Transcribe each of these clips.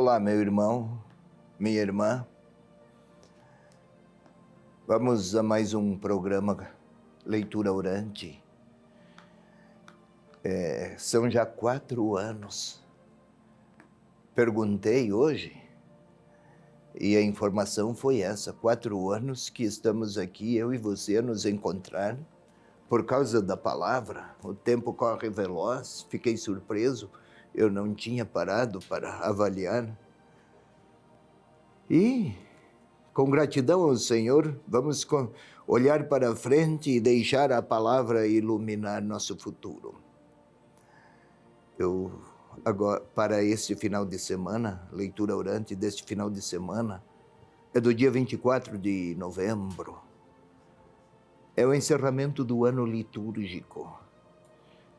Olá, meu irmão, minha irmã. Vamos a mais um programa Leitura Orante. São já 4 anos. Perguntei hoje e a informação foi essa: 4 anos que estamos aqui, eu e você, a nos encontrar por causa da palavra. O tempo corre veloz, fiquei surpreso, eu não tinha parado para avaliar. E, com gratidão ao Senhor, vamos olhar para frente e deixar a palavra iluminar nosso futuro. Agora, para este final de semana, leitura orante deste final de semana, é do dia 24 de novembro. É o encerramento do ano litúrgico.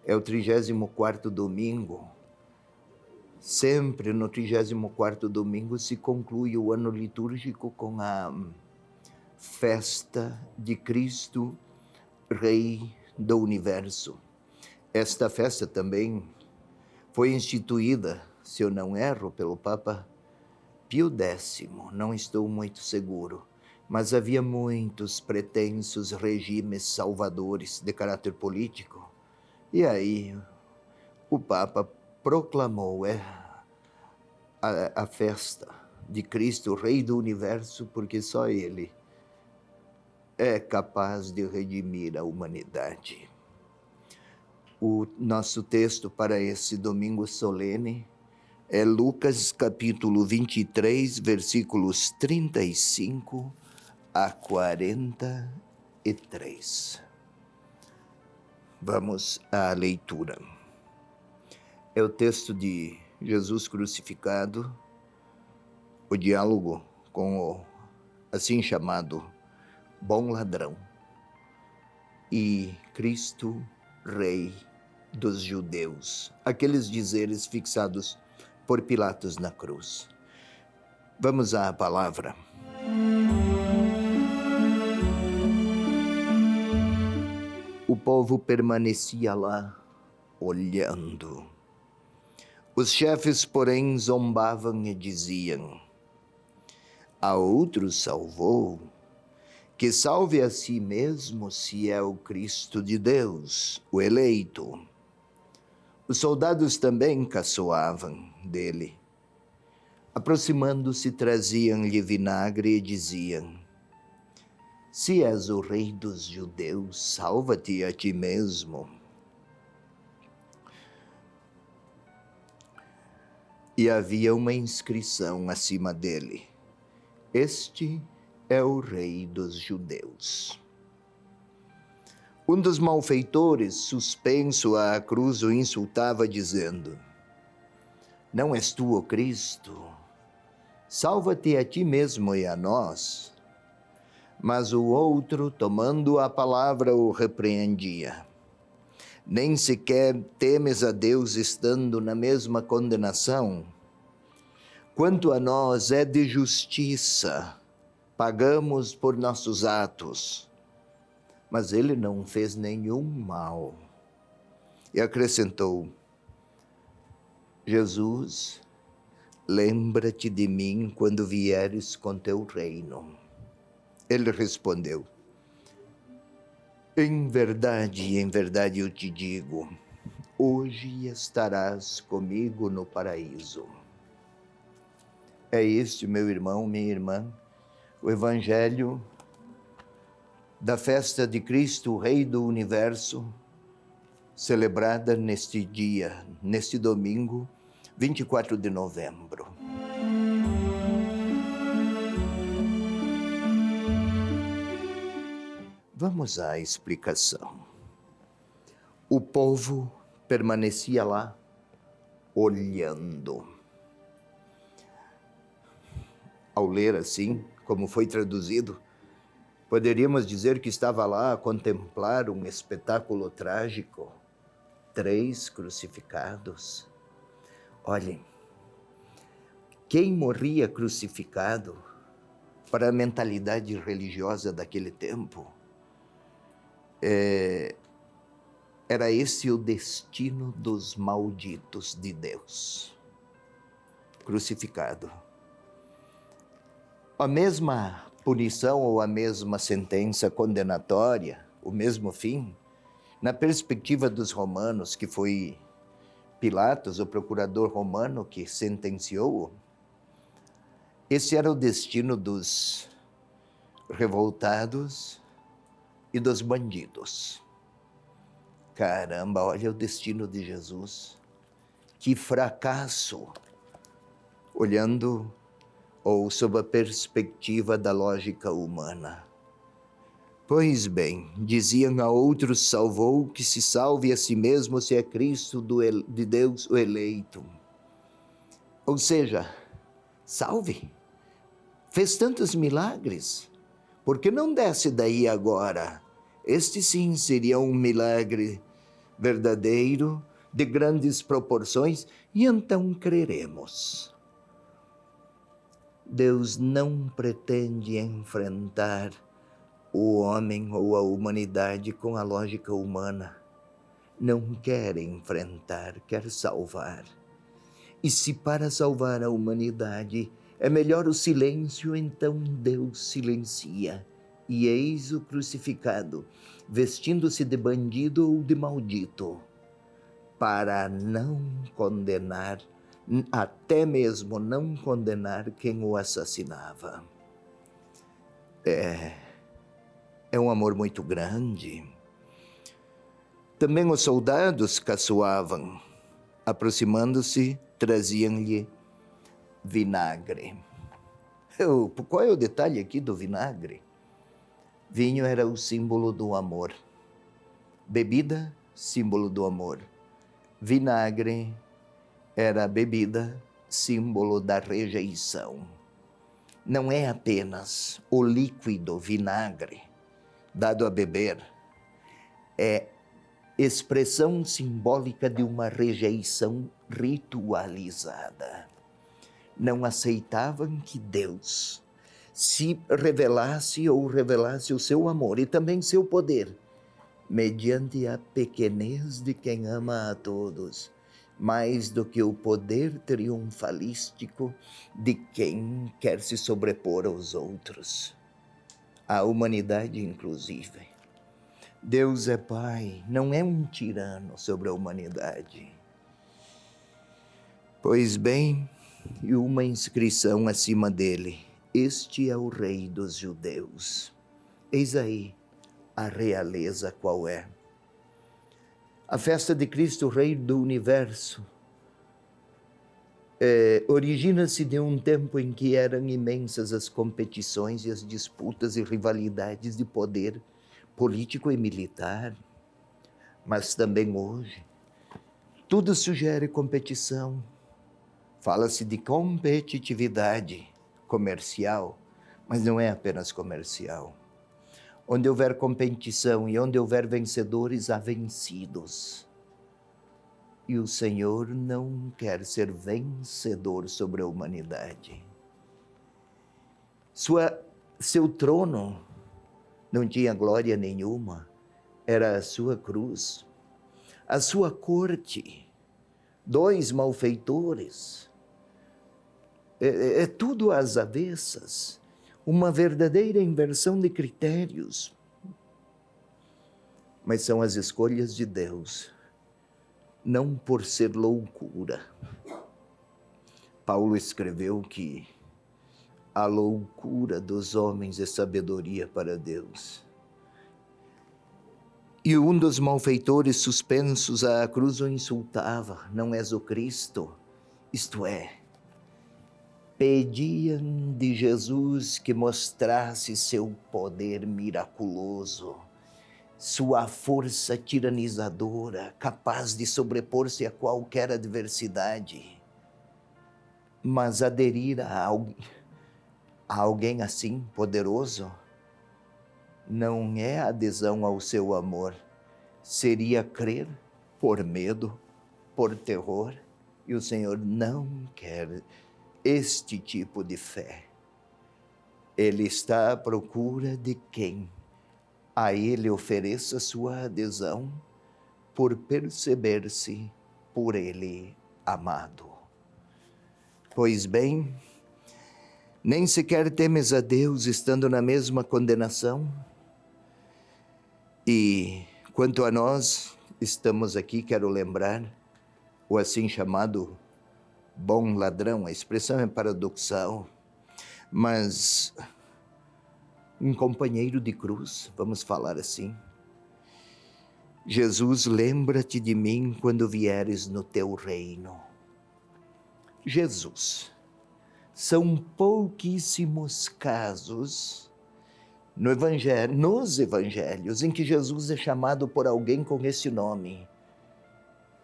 É o 34º domingo. Sempre no 34º domingo se conclui o ano litúrgico com a festa de Cristo, Rei do Universo. Esta festa também foi instituída, se eu não erro, pelo Papa Pio X, não estou muito seguro, mas havia muitos pretensos regimes salvadores de caráter político, e aí o Papa proclamou a festa de Cristo, Rei do Universo, porque só Ele é capaz de redimir a humanidade. O nosso texto para esse domingo solene é Lucas capítulo 23, versículos 35 a 43. Vamos à leitura. É o texto de Jesus crucificado, o diálogo com o assim chamado bom ladrão e Cristo, Rei dos judeus, aqueles dizeres fixados por Pilatos na cruz. Vamos à palavra. O povo permanecia lá, olhando. Os chefes, porém, zombavam e diziam: a outro salvou, que salve a si mesmo se é o Cristo de Deus, o eleito. Os soldados também caçoavam dele. Aproximando-se, traziam-lhe vinagre e diziam: se és o rei dos judeus, salva-te a ti mesmo. E havia uma inscrição acima dele: este é o rei dos judeus. Um dos malfeitores, suspenso à cruz, o insultava, dizendo: não és tu o Cristo? Salva-te a ti mesmo e a nós. Mas o outro, tomando a palavra, o repreendia: nem sequer temes a Deus estando na mesma condenação? Quanto a nós, é de justiça, pagamos por nossos atos. Mas ele não fez nenhum mal. E acrescentou: Jesus, lembra-te de mim quando vieres com teu reino. Ele respondeu: em verdade eu te digo, hoje estarás comigo no paraíso. É este, meu irmão, minha irmã, o Evangelho da festa de Cristo, Rei do Universo, celebrada neste dia, neste domingo, 24 de novembro. Vamos à explicação. O povo permanecia lá, olhando. Ao ler assim, como foi traduzido, poderíamos dizer que estava lá a contemplar um espetáculo trágico. 3 crucificados. Olhem, quem morria crucificado, para a mentalidade religiosa daquele tempo, era esse o destino dos malditos de Deus. crucificado. A mesma punição ou a mesma sentença condenatória, o mesmo fim, na perspectiva dos romanos, que foi Pilatos, o procurador romano, que sentenciou, esse era o destino dos revoltados e dos bandidos. Caramba, olha o destino de Jesus. Que fracasso! Olhando ou sob a perspectiva da lógica humana. Pois bem, diziam a outros, salvou, que se salve a si mesmo se é Cristo de Deus o eleito. Ou seja, salve, fez tantos milagres, por que não desce daí agora? Este sim seria um milagre verdadeiro, de grandes proporções, e então creremos. Deus não pretende enfrentar o homem ou a humanidade com a lógica humana. Não quer enfrentar, quer salvar. E se para salvar a humanidade é melhor o silêncio, então Deus silencia. E eis o crucificado, vestindo-se de bandido ou de maldito, para não condenar, até mesmo não condenar quem o assassinava. É um amor muito grande. Também os soldados caçoavam. Aproximando-se, traziam-lhe vinagre. Qual é o detalhe aqui do vinagre? Vinho era o símbolo do amor. Bebida, símbolo do amor. Vinagre era a bebida, símbolo da rejeição. Não é apenas o líquido vinagre dado a beber, é expressão simbólica de uma rejeição ritualizada. Não aceitavam que Deus se revelasse ou revelasse o seu amor e também seu poder, mediante a pequenez de quem ama a todos, mais do que o poder triunfalístico de quem quer se sobrepor aos outros, à humanidade inclusive. Deus é Pai, não é um tirano sobre a humanidade. Pois bem, e uma inscrição acima dele: este é o Rei dos Judeus. Eis aí a realeza qual é. A festa de Cristo, Rei do Universo, origina-se de um tempo em que eram imensas as competições e as disputas e rivalidades de poder político e militar, mas também hoje tudo sugere competição. Fala-se de competitividade comercial, mas não é apenas comercial. Onde houver competição e onde houver vencedores, há vencidos. E o Senhor não quer ser vencedor sobre a humanidade. Seu trono não tinha glória nenhuma, era a sua cruz. A sua corte, 2 malfeitores, é tudo às avessas, uma verdadeira inversão de critérios. Mas são as escolhas de Deus, não por ser loucura. Paulo escreveu que a loucura dos homens é sabedoria para Deus. E um dos malfeitores suspensos à cruz o insultava: não és o Cristo? Isto é, pediam de Jesus que mostrasse seu poder miraculoso, sua força tiranizadora, capaz de sobrepor-se a qualquer adversidade. Mas aderir a alguém assim poderoso não é adesão ao seu amor, seria crer por medo, por terror, e o Senhor não quer este tipo de fé. Ele está à procura de quem a Ele ofereça sua adesão por perceber-se por Ele amado. Pois bem, nem sequer temes a Deus estando na mesma condenação? E quanto a nós, estamos aqui, quero lembrar, o assim chamado bom ladrão, a expressão é paradoxal, mas um companheiro de cruz, vamos falar assim. Jesus, lembra-te de mim quando vieres no teu reino. Jesus. São pouquíssimos casos nos evangelhos em que Jesus é chamado por alguém com esse nome.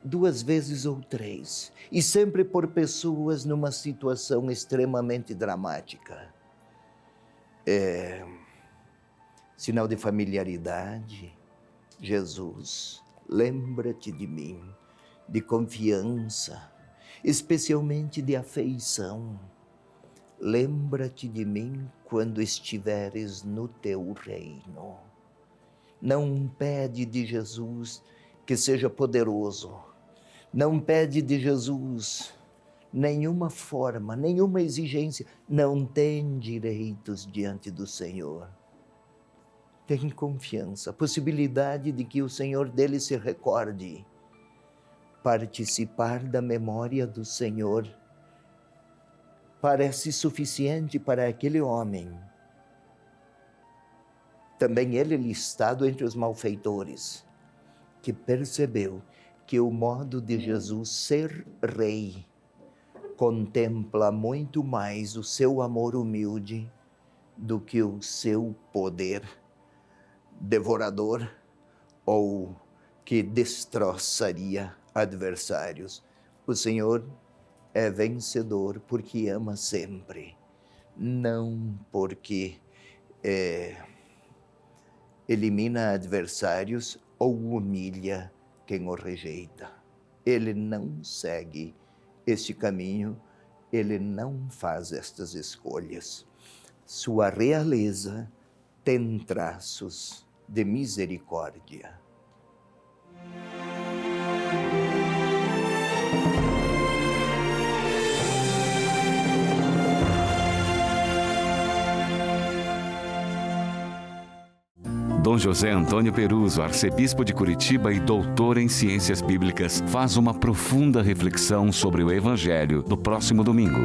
2 vezes ou 3. E sempre por pessoas numa situação extremamente dramática. Sinal de familiaridade. Jesus, lembra-te de mim, de confiança, especialmente de afeição. Lembra-te de mim quando estiveres no teu reino. Não pede de Jesus que seja poderoso. Não pede de Jesus nenhuma forma, nenhuma exigência. Não tem direitos diante do Senhor. Tem confiança, a possibilidade de que o Senhor dele se recorde. Participar da memória do Senhor parece suficiente para aquele homem. Também ele listado entre os malfeitores, que percebeu que o modo de Jesus ser rei contempla muito mais o seu amor humilde do que o seu poder devorador ou que destroçaria adversários. O Senhor é vencedor porque ama sempre, não porque elimina adversários ou humilha quem o rejeita. Ele não segue este caminho, ele não faz estas escolhas. Sua realeza tem traços de misericórdia. Dom José Antônio Peruso, arcebispo de Curitiba e doutor em ciências bíblicas, faz uma profunda reflexão sobre o Evangelho no próximo domingo.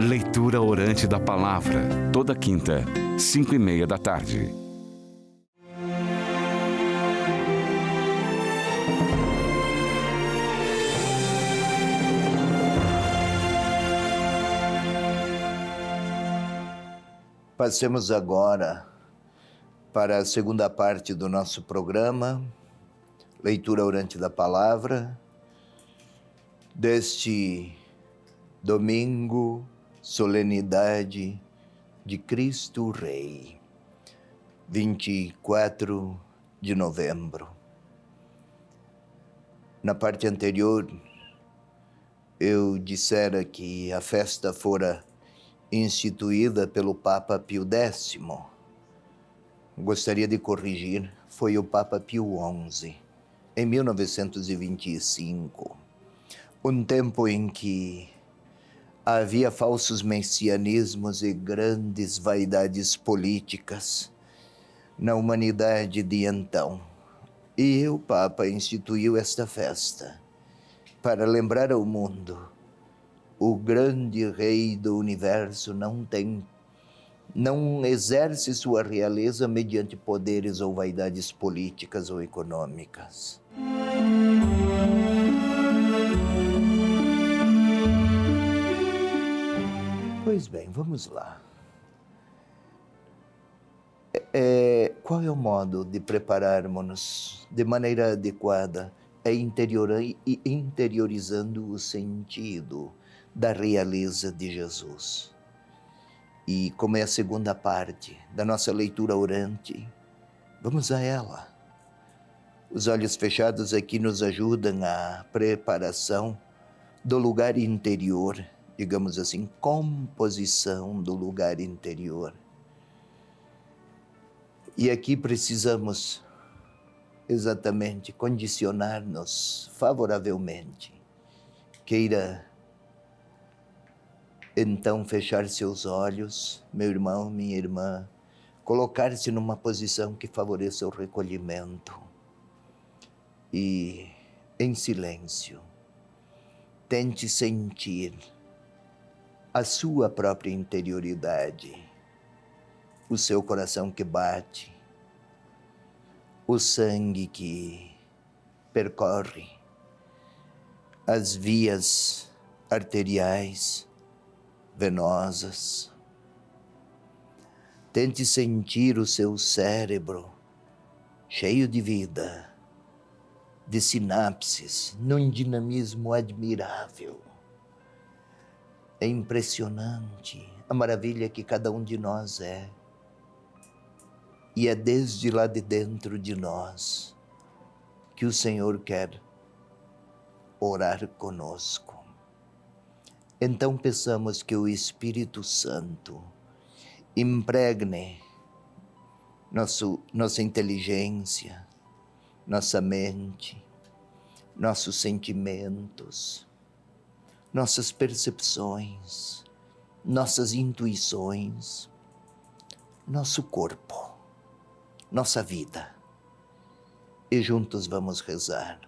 Leitura orante da palavra, toda quinta, 5:30 da tarde. Passemos agora para a segunda parte do nosso programa, leitura orante da palavra, deste domingo, solenidade de Cristo Rei, 24 de novembro. Na parte anterior, eu dissera que a festa fora instituída pelo Papa Pio X. Gostaria de corrigir, foi o Papa Pio XI, em 1925. Um tempo em que havia falsos messianismos e grandes vaidades políticas na humanidade de então. E o Papa instituiu esta festa para lembrar ao mundo: o grande rei do universo não exerce sua realeza mediante poderes ou vaidades políticas ou econômicas. Pois bem, vamos lá. Qual é o modo de prepararmos-nos de maneira adequada interiorizando o sentido da realeza de Jesus? E como é a segunda parte da nossa leitura orante, vamos a ela. Os olhos fechados aqui nos ajudam à preparação do lugar interior, digamos assim, composição do lugar interior. E aqui precisamos exatamente condicionar-nos favoravelmente. Queira Então, fechar seus olhos, meu irmão, minha irmã, colocar-se numa posição que favoreça o recolhimento e, em silêncio, tente sentir a sua própria interioridade, o seu coração que bate, o sangue que percorre as vias arteriais, venosas. Tente sentir o seu cérebro cheio de vida, de sinapses, num dinamismo admirável. É impressionante a maravilha que cada um de nós é. E é desde lá de dentro de nós que o Senhor quer orar conosco. Então peçamos que o Espírito Santo impregne nossa inteligência, nossa mente, nossos sentimentos, nossas percepções, nossas intuições, nosso corpo, nossa vida. E juntos vamos rezar.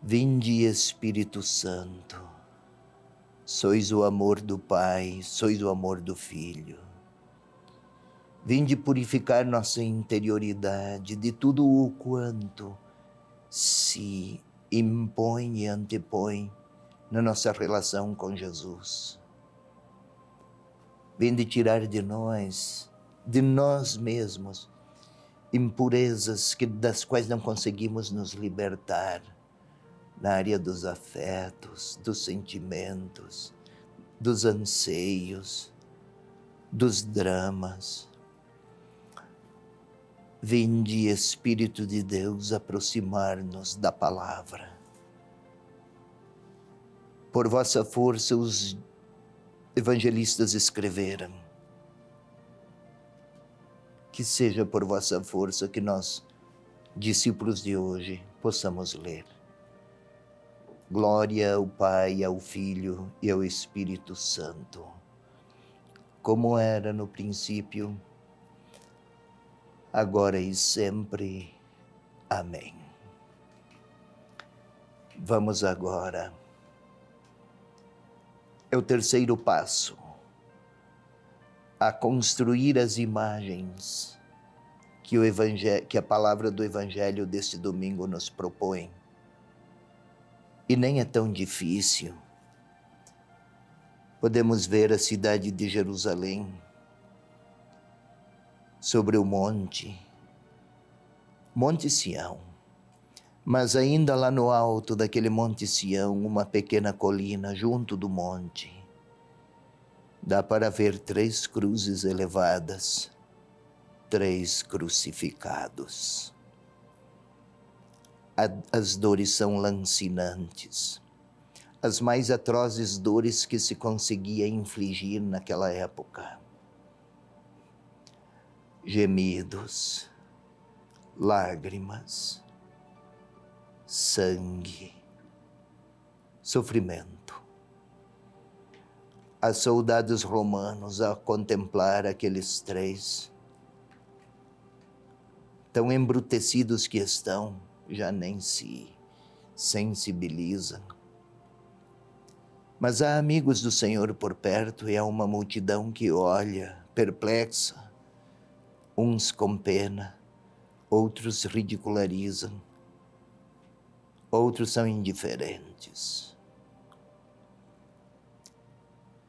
Vinde, Espírito Santo, sois o amor do Pai, sois o amor do Filho. Vinde purificar nossa interioridade de tudo o quanto se impõe e antepõe na nossa relação com Jesus. Vinde tirar de nós mesmos, impurezas das quais não conseguimos nos libertar, na área dos afetos, dos sentimentos, dos anseios, dos dramas. Vinde, Espírito de Deus, aproximar-nos da palavra. Por vossa força, os evangelistas escreveram. Que seja por vossa força que nós, discípulos de hoje, possamos ler. Glória ao Pai, ao Filho e ao Espírito Santo, como era no princípio, agora e sempre. Amém. Vamos agora. É o terceiro passo, a construir as imagens que a palavra do Evangelho deste domingo nos propõe. E nem é tão difícil. Podemos ver a cidade de Jerusalém sobre o Monte Sião. Mas ainda lá no alto daquele Monte Sião, uma pequena colina junto do monte, dá para ver 3 cruzes elevadas, 3 crucificados. As dores são lancinantes, as mais atrozes dores que se conseguia infligir naquela época. Gemidos, lágrimas, sangue, sofrimento. Há soldados romanos a contemplar aqueles 3, tão embrutecidos que estão, já nem se sensibilizam. Mas há amigos do Senhor por perto e há uma multidão que olha, perplexa, uns com pena, outros ridicularizam, outros são indiferentes.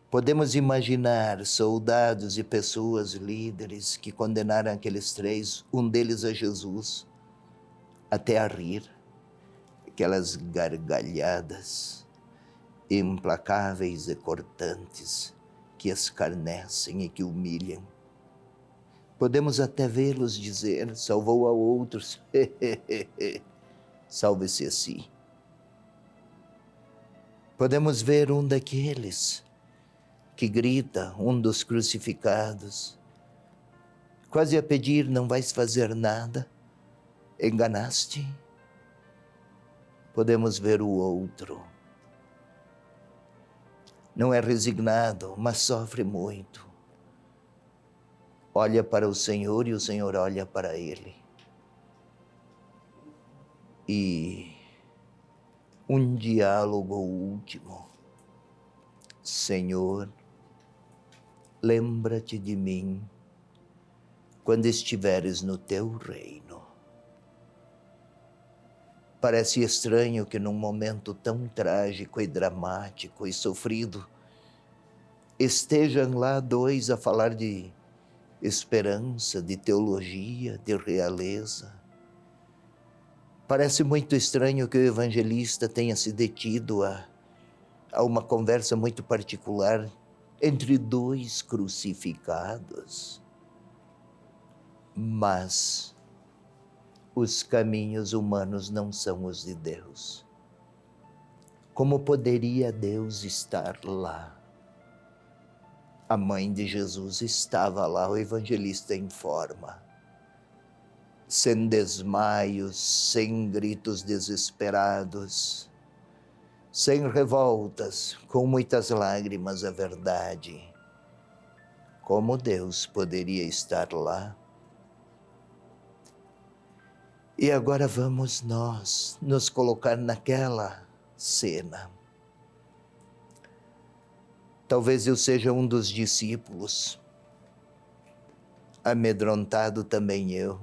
Podemos imaginar soldados e pessoas líderes que condenaram aqueles 3, um deles a Jesus, até a rir, aquelas gargalhadas implacáveis e cortantes que escarnecem e que humilham. Podemos até vê-los dizer, salvou a outros, salve-se a si. Podemos ver um daqueles que grita, um dos crucificados, quase a pedir, não vais fazer nada, enganaste. Podemos ver o outro, não é resignado, mas sofre muito. Olha para o Senhor e o Senhor olha para ele. E um diálogo último. Senhor, lembra-te de mim quando estiveres no teu reino. Parece estranho que num momento tão trágico e dramático e sofrido, estejam lá dois a falar de esperança, de teologia, de realeza. Parece muito estranho que o evangelista tenha se detido a uma conversa muito particular entre dois crucificados. Mas os caminhos humanos não são os de Deus. Como poderia Deus estar lá? A mãe de Jesus estava lá, o evangelista informa. Sem desmaios, sem gritos desesperados, sem revoltas, com muitas lágrimas, a verdade. Como Deus poderia estar lá? E agora vamos nós nos colocar naquela cena. Talvez eu seja um dos discípulos, amedrontado também eu,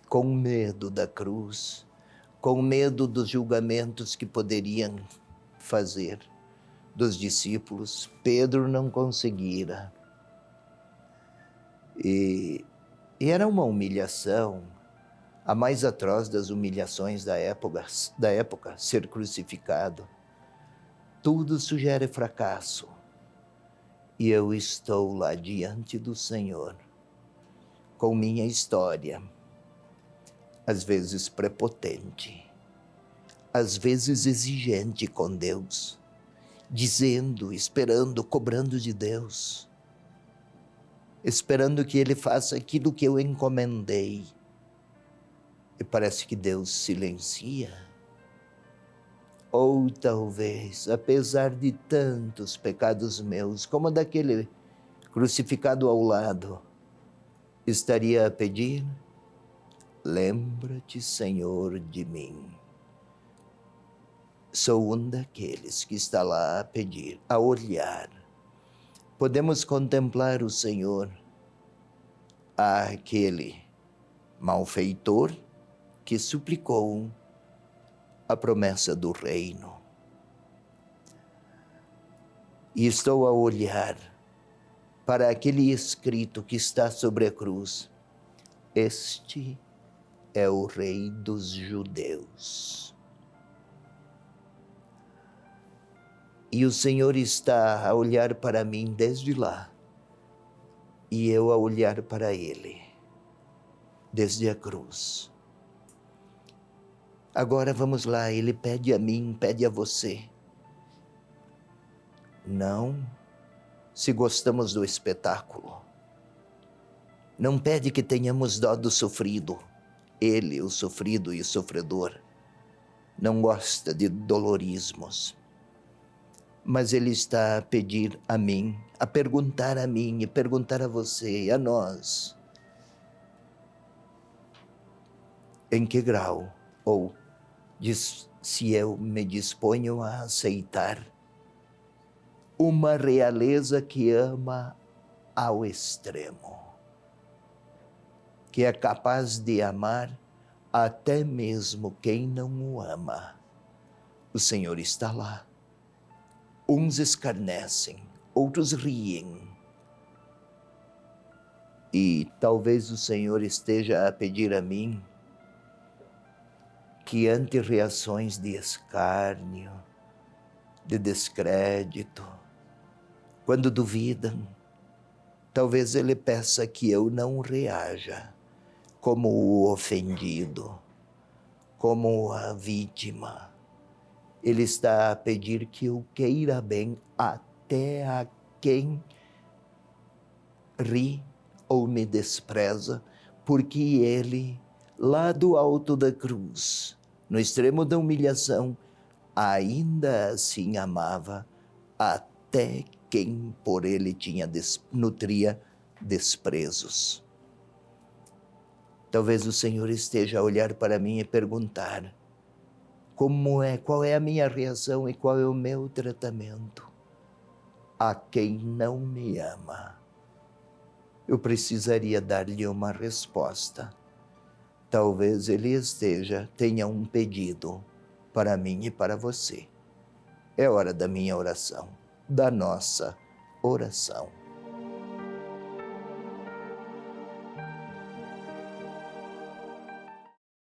com medo da cruz, com medo dos julgamentos que poderiam fazer dos discípulos. Pedro não conseguira. E era uma humilhação, a mais atroz das humilhações da época, ser crucificado. Tudo sugere fracasso. E eu estou lá diante do Senhor, com minha história, às vezes prepotente, às vezes exigente com Deus, dizendo, esperando, cobrando de Deus, esperando que Ele faça aquilo que eu encomendei. E parece que Deus silencia. Ou talvez, apesar de tantos pecados meus, como daquele crucificado ao lado, estaria a pedir: lembra-te, Senhor, de mim. Sou um daqueles que está lá a pedir, a olhar. Podemos contemplar o Senhor, aquele malfeitor que suplicou a promessa do reino. E estou a olhar para aquele escrito que está sobre a cruz: este é o Rei dos Judeus. E o Senhor está a olhar para mim desde lá, e eu a olhar para Ele, desde a cruz. Agora vamos lá, Ele pede a mim, pede a você. Não se gostamos do espetáculo. Não pede que tenhamos dó do sofrido. Ele, o sofrido e o sofredor, não gosta de dolorismos. Mas Ele está a pedir a mim, a perguntar a mim e perguntar a você, a nós, em que grau, ou se eu me disponho a aceitar uma realeza que ama ao extremo, que é capaz de amar até mesmo quem não o ama. O Senhor está lá. Uns escarnecem, outros riem. E talvez o Senhor esteja a pedir a mim que, ante reações de escárnio, de descrédito, quando duvidam, talvez Ele peça que eu não reaja como o ofendido, como a vítima. Ele está a pedir que eu queira bem até a quem ri ou me despreza, porque Ele, lá do alto da cruz, no extremo da humilhação, ainda assim amava a até quem por ele nutria desprezos. Talvez o Senhor esteja a olhar para mim e perguntar: qual é a minha reação e qual é o meu tratamento a quem não me ama? Eu precisaria dar-lhe uma resposta. Talvez ele tenha um pedido para mim e para você. É hora da minha oração, da nossa oração.